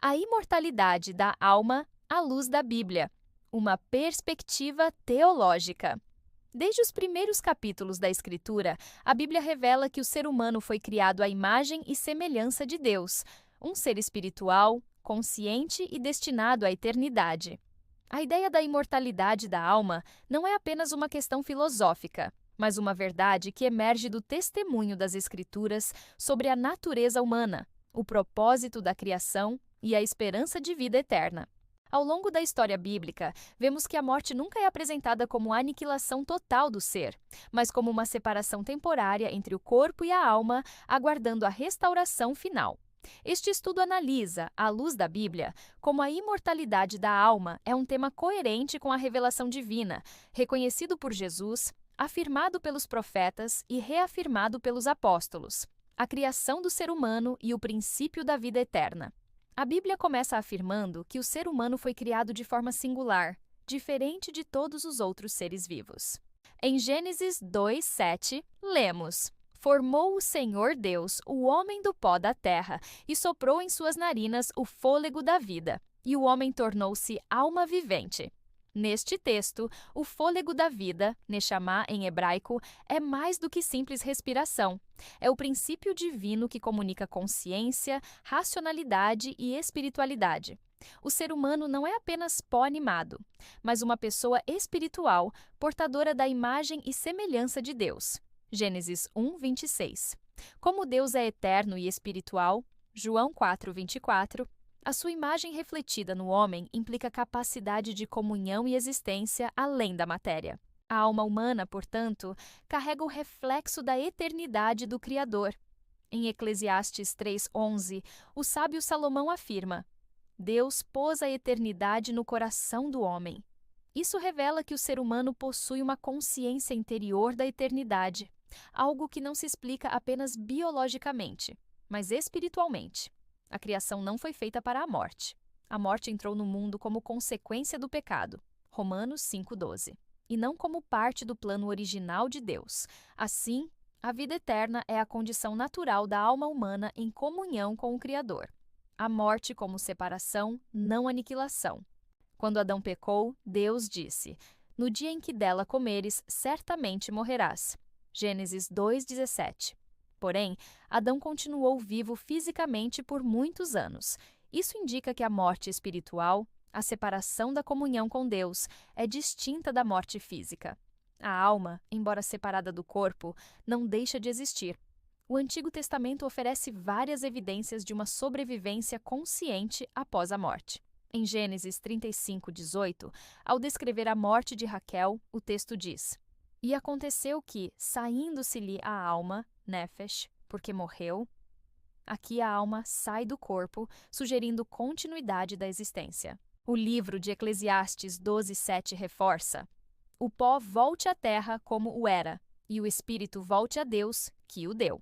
A imortalidade da alma à luz da Bíblia. Uma perspectiva teológica. Desde os primeiros capítulos da Escritura, a Bíblia revela que o ser humano foi criado à imagem e semelhança de Deus, um ser espiritual, consciente e destinado à eternidade. A ideia da imortalidade da alma não é apenas uma questão filosófica, mas uma verdade que emerge do testemunho das Escrituras sobre a natureza humana, o propósito da criação e a esperança de vida eterna. Ao longo da história bíblica, vemos que a morte nunca é apresentada como a aniquilação total do ser, mas como uma separação temporária entre o corpo e a alma, aguardando a restauração final. Este estudo analisa, à luz da Bíblia, como a imortalidade da alma é um tema coerente com a revelação divina, reconhecido por Jesus, afirmado pelos profetas e reafirmado pelos apóstolos, a criação do ser humano e o princípio da vida eterna. A Bíblia começa afirmando que o ser humano foi criado de forma singular, diferente de todos os outros seres vivos. Em Gênesis 2:7, lemos: Formou o Senhor Deus o homem do pó da terra e soprou em suas narinas o fôlego da vida, e o homem tornou-se alma vivente. Neste texto, o fôlego da vida, Neshama em hebraico, é mais do que simples respiração. É o princípio divino que comunica consciência, racionalidade e espiritualidade. O ser humano não é apenas pó animado, mas uma pessoa espiritual, portadora da imagem e semelhança de Deus. Gênesis 1:26. Como Deus é eterno e espiritual, João 4:24, a sua imagem refletida no homem implica capacidade de comunhão e existência além da matéria. A alma humana, portanto, carrega o reflexo da eternidade do Criador. Em Eclesiastes 3:11, o sábio Salomão afirma: Deus pôs a eternidade no coração do homem. Isso revela que o ser humano possui uma consciência interior da eternidade, algo que não se explica apenas biologicamente, mas espiritualmente. A criação não foi feita para a morte. A morte entrou no mundo como consequência do pecado, Romanos 5:12, e não como parte do plano original de Deus. Assim, a vida eterna é a condição natural da alma humana em comunhão com o Criador. A morte como separação, não aniquilação. Quando Adão pecou, Deus disse: No dia em que dela comeres, certamente morrerás. Gênesis 2:17. Porém, Adão continuou vivo fisicamente por muitos anos. Isso indica que a morte espiritual, a separação da comunhão com Deus, é distinta da morte física. A alma, embora separada do corpo, não deixa de existir. O Antigo Testamento oferece várias evidências de uma sobrevivência consciente após a morte. Em Gênesis 35:18, ao descrever a morte de Raquel, o texto diz: E aconteceu que, saindo-se-lhe a alma, Nefesh, porque morreu. Aqui a alma sai do corpo, sugerindo continuidade da existência. O livro de Eclesiastes 12:7 reforça: O pó volte à terra como o era, e o espírito volte a Deus, que o deu.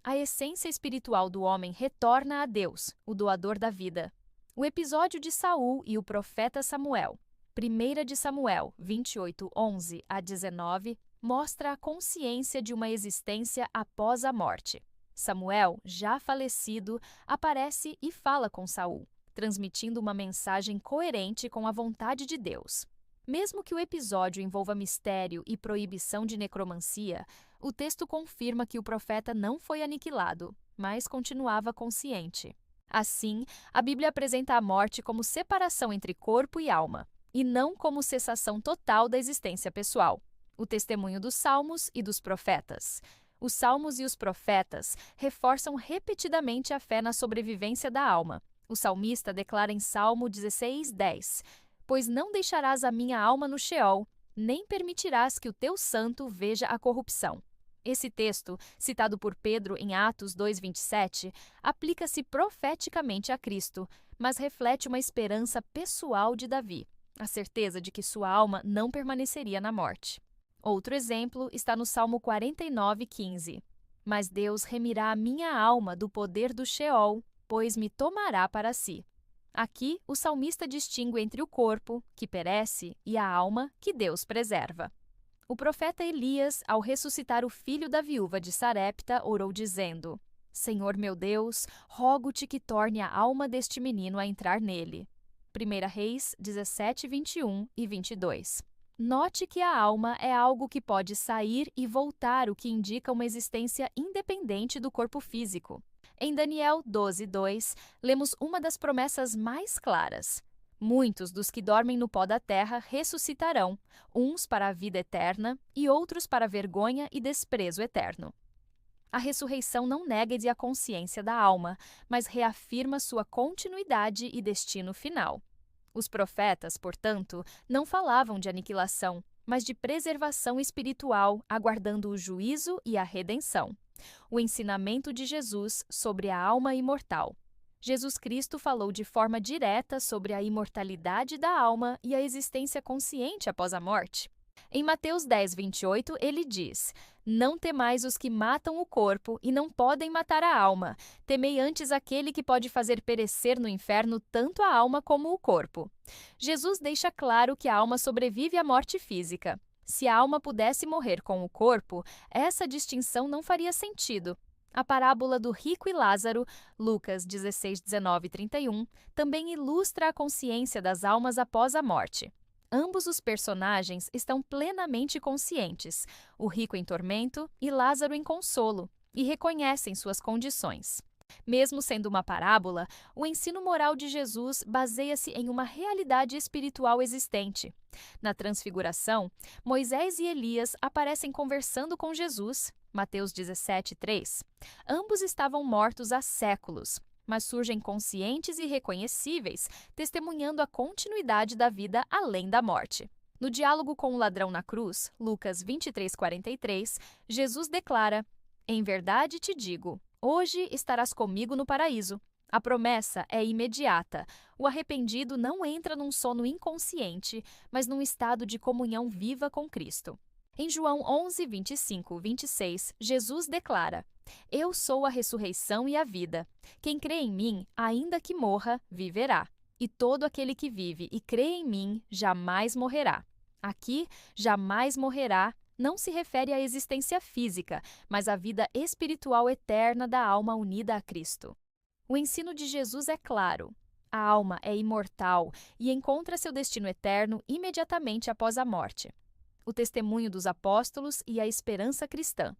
A essência espiritual do homem retorna a Deus, o doador da vida. O episódio de Saul e o profeta Samuel, 1 de Samuel 28:11-19, mostra a consciência de uma existência após a morte. Samuel, já falecido, aparece e fala com Saul, transmitindo uma mensagem coerente com a vontade de Deus. Mesmo que o episódio envolva mistério e proibição de necromancia, o texto confirma que o profeta não foi aniquilado, mas continuava consciente. Assim, a Bíblia apresenta a morte como separação entre corpo e alma, e não como cessação total da existência pessoal. O testemunho dos Salmos e dos profetas. Os Salmos e os profetas reforçam repetidamente a fé na sobrevivência da alma. O salmista declara em Salmo 16:10: Pois não deixarás a minha alma no Sheol, nem permitirás que o teu santo veja a corrupção. Esse texto, citado por Pedro em Atos 2:27, aplica-se profeticamente a Cristo, mas reflete uma esperança pessoal de Davi, a certeza de que sua alma não permaneceria na morte. Outro exemplo está no Salmo 49:15. Mas Deus remirá a minha alma do poder do Sheol, pois me tomará para si. Aqui, o salmista distingue entre o corpo, que perece, e a alma, que Deus preserva. O profeta Elias, ao ressuscitar o filho da viúva de Sarepta, orou dizendo: Senhor meu Deus, rogo-te que torne a alma deste menino a entrar nele. 1 Reis 17, 21 e 22. Note que a alma é algo que pode sair e voltar, o que indica uma existência independente do corpo físico. Em Daniel 12, 2, lemos uma das promessas mais claras. Muitos dos que dormem no pó da terra ressuscitarão, uns para a vida eterna e outros para a vergonha e desprezo eterno. A ressurreição não nega a consciência da alma, mas reafirma sua continuidade e destino final. Os profetas, portanto, não falavam de aniquilação, mas de preservação espiritual, aguardando o juízo e a redenção. O ensinamento de Jesus sobre a alma imortal. Jesus Cristo falou de forma direta sobre a imortalidade da alma e a existência consciente após a morte. Em Mateus 10, 28, ele diz: Não temais os que matam o corpo e não podem matar a alma. Temei antes aquele que pode fazer perecer no inferno tanto a alma como o corpo. Jesus deixa claro que a alma sobrevive à morte física. Se a alma pudesse morrer com o corpo, essa distinção não faria sentido. A parábola do rico e Lázaro, Lucas 16, 19 e 31, também ilustra a consciência das almas após a morte. Ambos os personagens estão plenamente conscientes, o rico em tormento e Lázaro em consolo, e reconhecem suas condições. Mesmo sendo uma parábola, o ensino moral de Jesus baseia-se em uma realidade espiritual existente. Na Transfiguração, Moisés e Elias aparecem conversando com Jesus, Mateus 17, 3. Ambos estavam mortos há séculos, mas surgem conscientes e reconhecíveis, testemunhando a continuidade da vida além da morte. No diálogo com o ladrão na cruz, Lucas 23, 43, Jesus declara: Em verdade te digo, hoje estarás comigo no paraíso. A promessa é imediata. O arrependido não entra num sono inconsciente, mas num estado de comunhão viva com Cristo. Em João 11, 25, 26, Jesus declara: Eu sou a ressurreição e a vida. Quem crê em mim, ainda que morra, viverá. E todo aquele que vive e crê em mim, jamais morrerá. Aqui, jamais morrerá, não se refere à existência física, mas à vida espiritual eterna da alma unida a Cristo. O ensino de Jesus é claro. A alma é imortal e encontra seu destino eterno imediatamente após a morte. O testemunho dos apóstolos e a esperança cristã.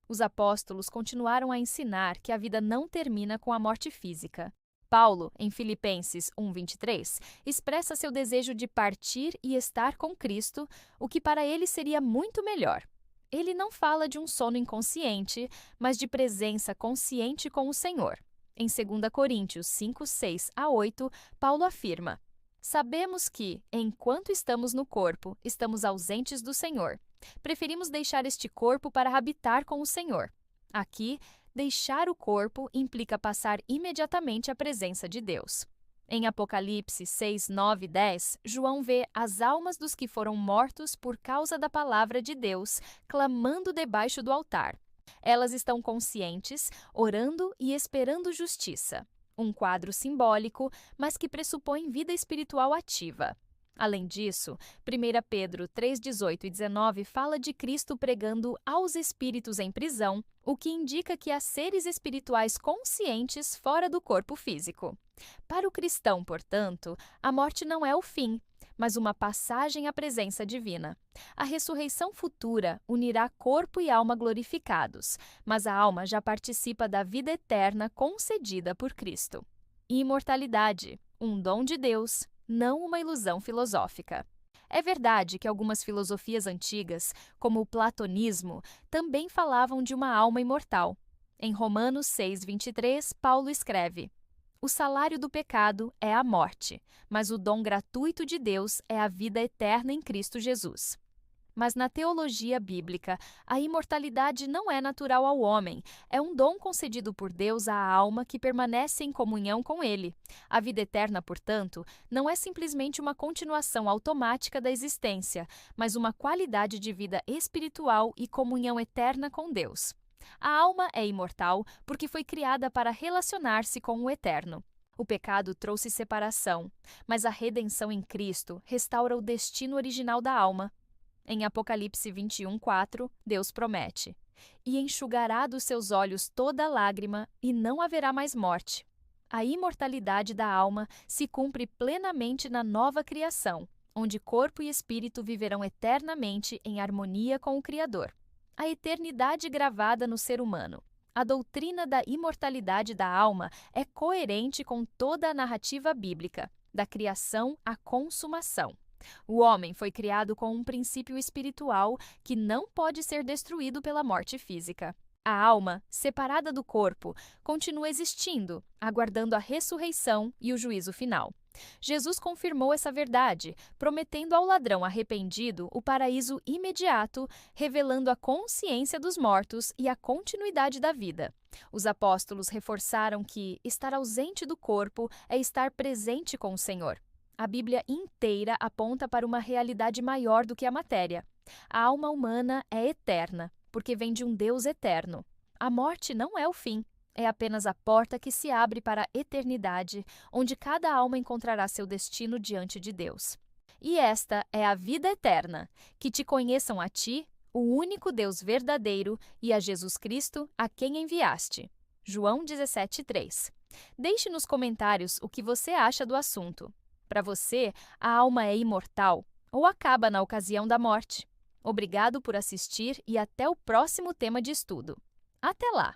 Os apóstolos continuaram a ensinar que a vida não termina com a morte física. Paulo, em Filipenses 1:23, expressa seu desejo de partir e estar com Cristo, o que para ele seria muito melhor. Ele não fala de um sono inconsciente, mas de presença consciente com o Senhor. Em 2 Coríntios 5, 6 a 8, Paulo afirma: Sabemos que, enquanto estamos no corpo, estamos ausentes do Senhor. Preferimos deixar este corpo para habitar com o Senhor. Aqui, deixar o corpo implica passar imediatamente à presença de Deus. Em Apocalipse 6, 9 e 10, João vê as almas dos que foram mortos por causa da palavra de Deus, clamando debaixo do altar. Elas estão conscientes, orando e esperando justiça. Um quadro simbólico, mas que pressupõe vida espiritual ativa. Além disso, 1 Pedro 3, 18 e 19 fala de Cristo pregando aos espíritos em prisão, o que indica que há seres espirituais conscientes fora do corpo físico. Para o cristão, portanto, a morte não é o fim, mas uma passagem à presença divina. A ressurreição futura unirá corpo e alma glorificados, mas a alma já participa da vida eterna concedida por Cristo. Imortalidade, um dom de Deus, não uma ilusão filosófica. É verdade que algumas filosofias antigas, como o platonismo, também falavam de uma alma imortal. Em Romanos 6, 23, Paulo escreve: O salário do pecado é a morte, mas o dom gratuito de Deus é a vida eterna em Cristo Jesus. Mas na teologia bíblica, a imortalidade não é natural ao homem, é um dom concedido por Deus à alma que permanece em comunhão com Ele. A vida eterna, portanto, não é simplesmente uma continuação automática da existência, mas uma qualidade de vida espiritual e comunhão eterna com Deus. A alma é imortal porque foi criada para relacionar-se com o eterno. O pecado trouxe separação, mas a redenção em Cristo restaura o destino original da alma. Em Apocalipse 21, 4, Deus promete: e enxugará dos seus olhos toda lágrima, e não haverá mais morte. A imortalidade da alma se cumpre plenamente na nova criação, onde corpo e espírito viverão eternamente em harmonia com o Criador. A eternidade gravada no ser humano. A doutrina da imortalidade da alma é coerente com toda a narrativa bíblica, da criação à consumação. O homem foi criado com um princípio espiritual que não pode ser destruído pela morte física. A alma, separada do corpo, continua existindo, aguardando a ressurreição e o juízo final. Jesus confirmou essa verdade, prometendo ao ladrão arrependido o paraíso imediato, revelando a consciência dos mortos e a continuidade da vida. Os apóstolos reforçaram que estar ausente do corpo é estar presente com o Senhor. A Bíblia inteira aponta para uma realidade maior do que a matéria. A alma humana é eterna, porque vem de um Deus eterno. A morte não é o fim, é apenas a porta que se abre para a eternidade, onde cada alma encontrará seu destino diante de Deus. E esta é a vida eterna, que te conheçam a ti, o único Deus verdadeiro, e a Jesus Cristo, a quem enviaste. João 17:3. Deixe nos comentários o que você acha do assunto. Para você, a alma é imortal ou acaba na ocasião da morte? Obrigado por assistir e até o próximo tema de estudo. Até lá!